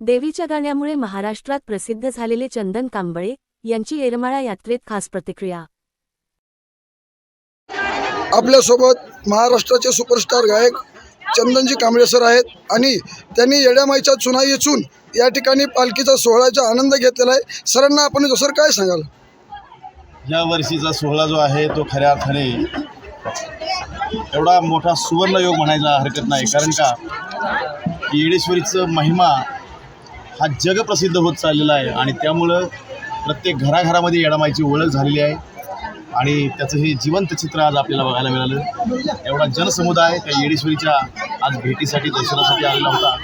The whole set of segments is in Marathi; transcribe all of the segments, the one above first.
देवीच्या गाण्यामुळे महाराष्ट्रात प्रसिद्ध झालेले चंदन कांबळे यांची येरमाळा यात्रेत खास प्रतिक्रिया। आपल्यासोबत महाराष्ट्राचे सुपरस्टार गायक चंदनजी कांबळे सर आहेत आणि त्यांनी येड्यामाईच्या चुना येचून या ठिकाणी पालखीचा सोहळ्याचा आनंद घेतलेला आहे। सरांना आपण दुसरं काय सांगाल? या वर्षीचा सोहळा जो आहे तो खऱ्या अर्थाने एवढा मोठा सुवर्णयोग म्हणायला हरकत नाही, कारण का की येडेश्वरीचं महिमा हा जगप्रसिद्ध होत चाललेला आहे आणि त्यामुळं प्रत्येक घराघरामध्ये येडामाईची ओळख झालेली आहे आणि त्याचं हे जिवंत चित्र आज आपल्याला बघायला मिळालं। एवढा जनसमुदाय त्या येडेश्वरीच्या आज भेटीसाठी दर्शनासाठी आलेला होता।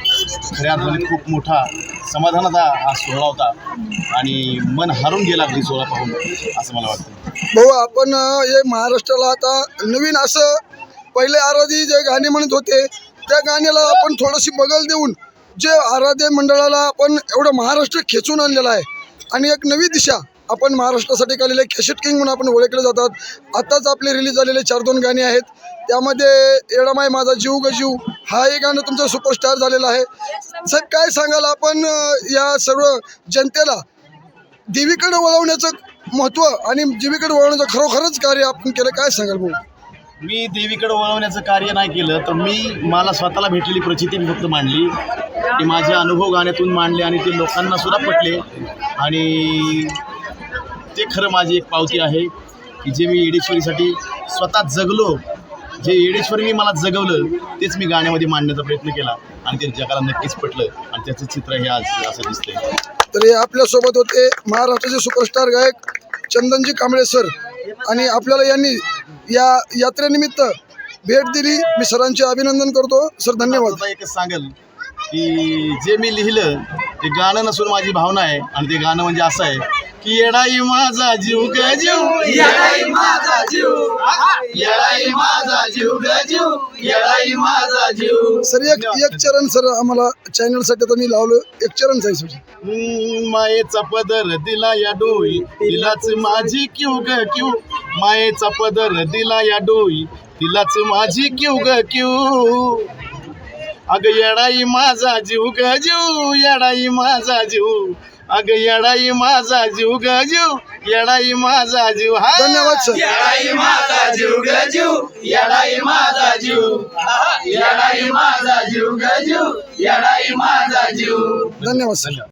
खऱ्या अर्थाने खूप मोठा समाधानाचा हा सोहळा होता आणि मन हारून गेला अगदी सोहळा पाहून, असं मला वाटतं। भाऊ, आपण हे महाराष्ट्राला आता नवीन असं पहिले आराधी जे गाणे म्हणत होते त्या गाण्याला आपण थोडीशी बगल देऊन जे आराध्य मंडळाला आपण एवढं महाराष्ट्र खेचून आणलेलं आहे आणि एक नवी दिशा आपण महाराष्ट्रासाठी काढलेले कॅसेट किंग म्हणून आपण ओळखले जातात। आत्ताच आपले रिलीज झालेले 4-2 गाणी आहेत, त्यामध्ये येडामाई माझा जीव ग जीव हा एक गाणं तुमचं सुपरस्टार झालेलं आहे। साहेब, काय सांगाल आपण या सर्व जनतेला देवीकडे वळवण्याचं महत्त्व आणि देवीकडे वळवण्याचं खरोखरच कार्य आपण केलं, काय सांगाल भाऊ? मी देवीकडे वळवण्याचं कार्य नाही केलं, तर मला स्वतःला भेटलेली प्रचिती मी फक्त मांडली, की माझे अनुभव गाण्यातून मांडले आणि ते लोकांना सुद्धा पटले आणि ते खरं माझी एक पावती आहे की जे मी येडेश्वरीसाठी स्वतः जगलो, जे येडेश्वरीने मला जगवलं तेच मी गाण्यामध्ये मांडण्याचा प्रयत्न केला आणि ते जगाला नक्कीच पटलं आणि त्याचं चित्र हे आज असं दिसतंय। तर हे आपल्यासोबत होते महाराष्ट्राचे सुपरस्टार गायक चंदनजी कांबळे सर आणि आपल्याला यांनी या यात्रेनिमित्त भेट दिली। मी सरांचे अभिनंदन करतो सर, धन्यवाद। एकच सांगेल की जे मी लिहिलं ते गाणं नसून माझी भावना आहे आणि ते गाणं म्हणजे असं आहे की येडाई माझा जीव ग जीव, येडाई माझा जीव, येडाई माझा जीव ग जीव, येडाई माझा जीव। सर एक चरण सर आम्हाला चॅनलसाठी आता मी लावलं, एक चरण जायचं। मायेचा पदर दिला या डोई, तिलाच माझी क्यू ग क्यू, मायेचा पदर दिला या डोई, तिलाच माझी क्यू ग क्यू। अग येडाई माझा जीव ग जीव, येडाई माझा जीव, अग येडाई माझा जीव ग जीव, येडाई माझा जीव। धन्यवाद सर। येडाई माझा जीव ग जीव, येडाई माझा जीव, येडाई माझा जीव ग जीव, येडाई माझा जीव। धन्यवाद सर।